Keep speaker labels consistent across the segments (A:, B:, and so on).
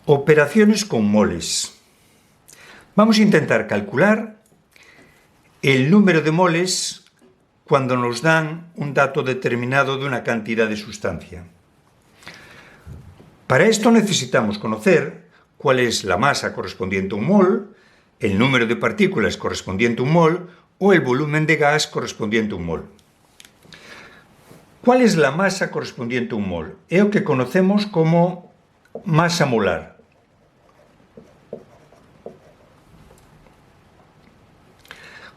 A: Operaciones con moles. Vamos a intentar calcular el número de moles cuando nos dan un dato determinado de una cantidad de sustancia. Para esto necesitamos conocer cuál es la masa correspondiente a un mol, el número de partículas correspondiente a un mol o el volumen de gas correspondiente a un mol. ¿Cuál es la masa correspondiente a un mol? É o que conocemos como masa molar.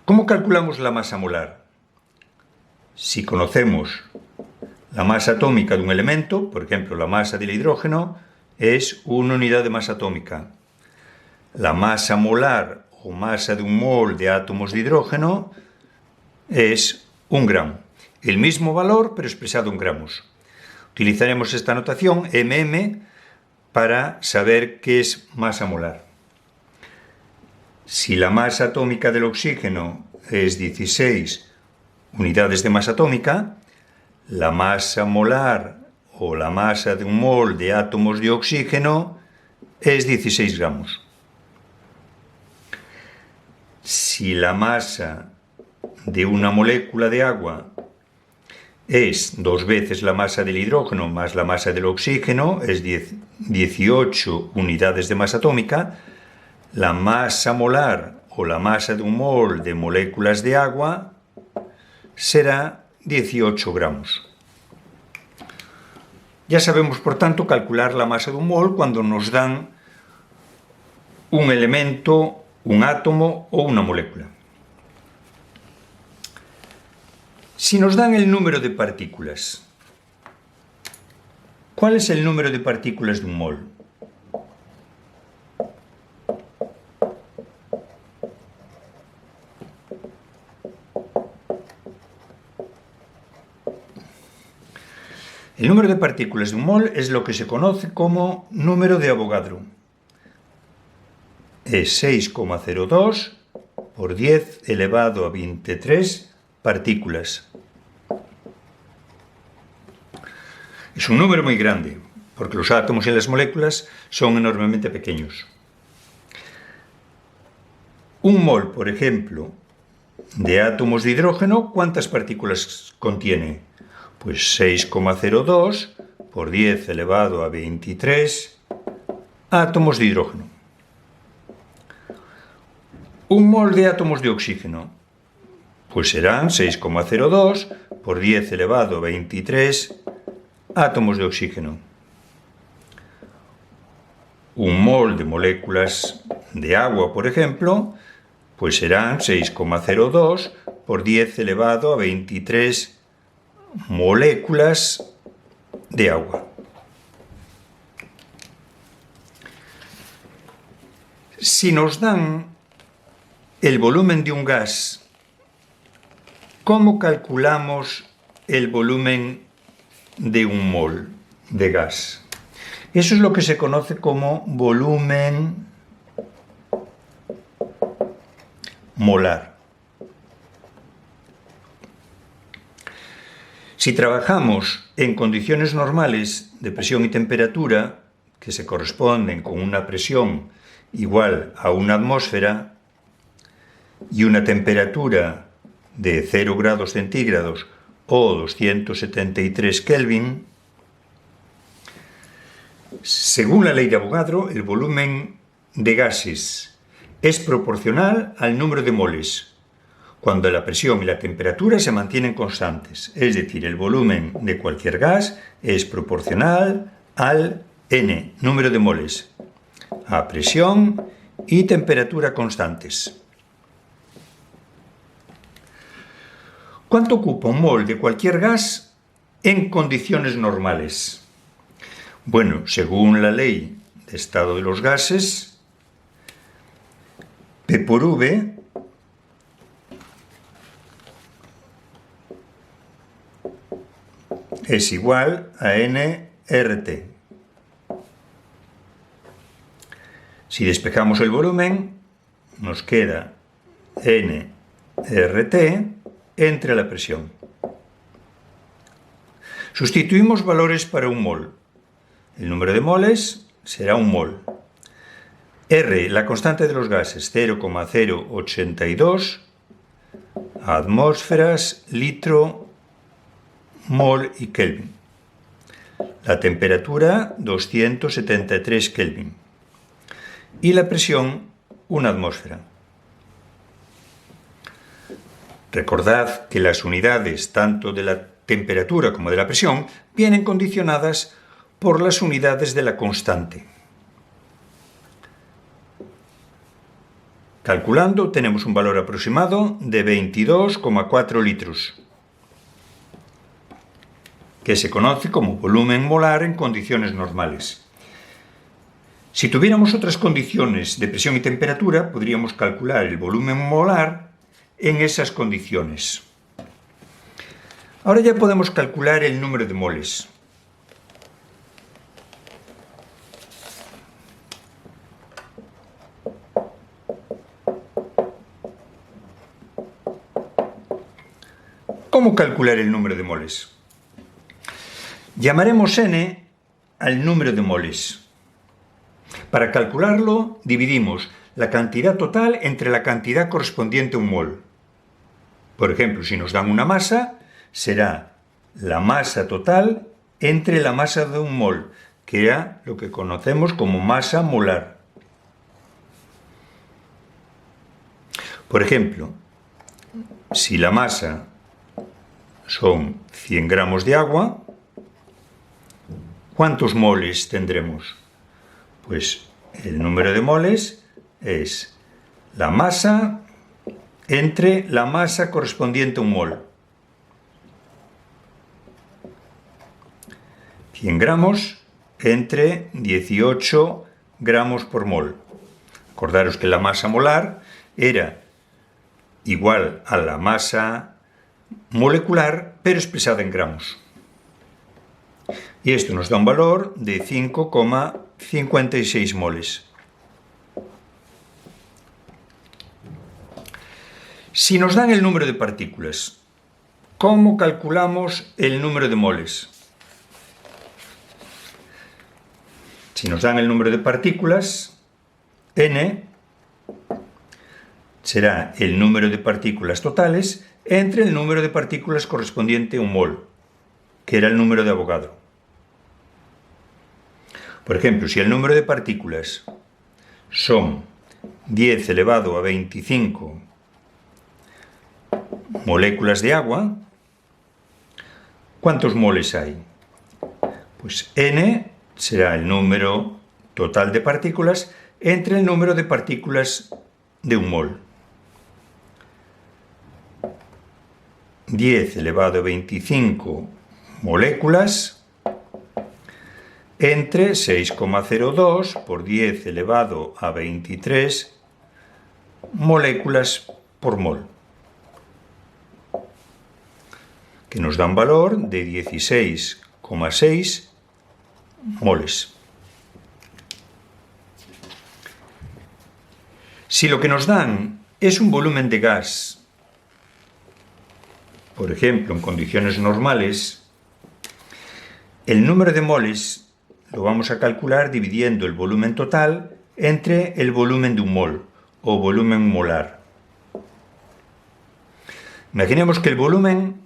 A: ¿Cómo calculamos la masa molar? Si conocemos la masa atómica de un elemento, por ejemplo, la masa del hidrógeno es una unidad de masa atómica. La masa molar o masa de un mol de átomos de hidrógeno es 1 gramo. El mismo valor, pero expresado en gramos. Utilizaremos esta notación, para saber qué es masa molar. Si la masa atómica del oxígeno es 16 unidades de masa atómica, la masa molar o la masa de un mol de átomos de oxígeno es 16 gramos. Si la masa de una molécula de agua es 2 veces la masa del hidrógeno más la masa del oxígeno, es 18 unidades de masa atómica, la masa molar o la masa de un mol de moléculas de agua será 18 gramos. Ya sabemos, por tanto, calcular la masa de un mol cuando nos dan un elemento, un átomo o una molécula. Si nos dan el número de partículas, ¿cuál es el número de partículas de un mol? El número de partículas de un mol es lo que se conoce como número de Avogadro. Es 6,02 por 10 elevado a 23 partículas. Es un número muy grande, porque los átomos y las moléculas son enormemente pequeños. Un mol, por ejemplo, de átomos de hidrógeno, ¿cuántas partículas contiene? Pues 6,02 por 10 elevado a 23 átomos de hidrógeno. Un mol de átomos de oxígeno, pues serán 6,02 por 10 elevado a 23 átomos de oxígeno. Un mol de moléculas de agua, por ejemplo, pues serán 6,02 por 10 elevado a 23 moléculas de agua. Si nos dan el volumen de un gas, ¿cómo calculamos el volumen de un mol de gas? Eso es lo que se conoce como volumen molar. Si trabajamos en condiciones normales de presión y temperatura, que se corresponden con una presión igual a una atmósfera y una temperatura de 0 grados centígrados o 273 Kelvin, según la ley de Avogadro, el volumen de gases es proporcional al número de moles, cuando la presión y la temperatura se mantienen constantes, es decir, el volumen de cualquier gas es proporcional al N, número de moles, a presión y temperatura constantes. ¿Cuánto ocupa un mol de cualquier gas en condiciones normales? Bueno, según la ley de estado de los gases, P por V es igual a nRT. Si despejamos el volumen, nos queda nRT entre la presión. Sustituimos valores para un mol. El número de moles será un mol. R, la constante de los gases, 0,082 atmósferas, litro, mol y Kelvin. La temperatura, 273 Kelvin. Y la presión, 1 atmósfera. Recordad que las unidades tanto de la temperatura como de la presión vienen condicionadas por las unidades de la constante. Calculando, tenemos un valor aproximado de 22,4 litros, que se conoce como volumen molar en condiciones normales. Si tuviéramos otras condiciones de presión y temperatura, podríamos calcular el volumen molar en esas condiciones. Ahora ya podemos calcular el número de moles. ¿Cómo calcular el número de moles? Llamaremos n al número de moles. Para calcularlo, dividimos la cantidad total entre la cantidad correspondiente a un mol. Por ejemplo, si nos dan una masa, será la masa total entre la masa de un mol, que era lo que conocemos como masa molar. Por ejemplo, si la masa son 100 gramos de agua, ¿cuántos moles tendremos? Pues el número de moles es la masa entre la masa correspondiente a un mol. 100 gramos entre 18 gramos por mol. Acordaros que la masa molar era igual a la masa molecular, pero expresada en gramos. Y esto nos da un valor de 5,56 moles. Si nos dan el número de partículas, ¿cómo calculamos el número de moles? Si nos dan el número de partículas, n será el número de partículas totales entre el número de partículas correspondiente a un mol, que era el número de Avogadro. Por ejemplo, si el número de partículas son 10 elevado a 25 moléculas de agua, ¿cuántos moles hay? Pues n será el número total de partículas entre el número de partículas de un mol. 10 elevado a 25 moléculas entre 6,02 por 10 elevado a 23 moléculas por mol, que nos da un valor de 16,6 moles. Si lo que nos dan es un volumen de gas, por ejemplo, en condiciones normales, el número de moles lo vamos a calcular dividiendo el volumen total entre el volumen de un mol, o volumen molar. Imaginemos que el volumen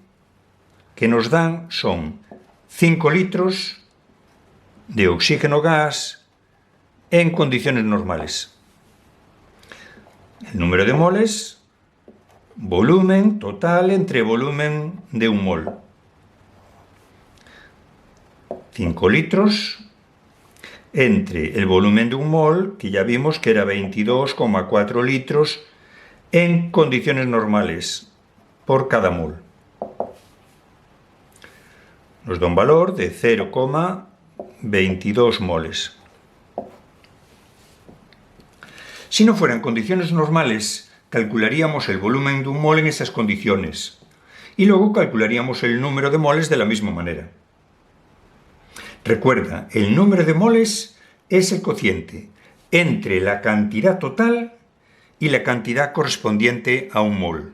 A: que nos dan son 5 litros de oxígeno gas en condiciones normales. El número de moles, volumen total entre volumen de un mol. 5 litros entre el volumen de un mol, que ya vimos que era 22,4 litros en condiciones normales por cada mol. Nos da un valor de 0,22 moles. Si no fueran condiciones normales, calcularíamos el volumen de un mol en esas condiciones y luego calcularíamos el número de moles de la misma manera. Recuerda, el número de moles es el cociente entre la cantidad total y la cantidad correspondiente a un mol.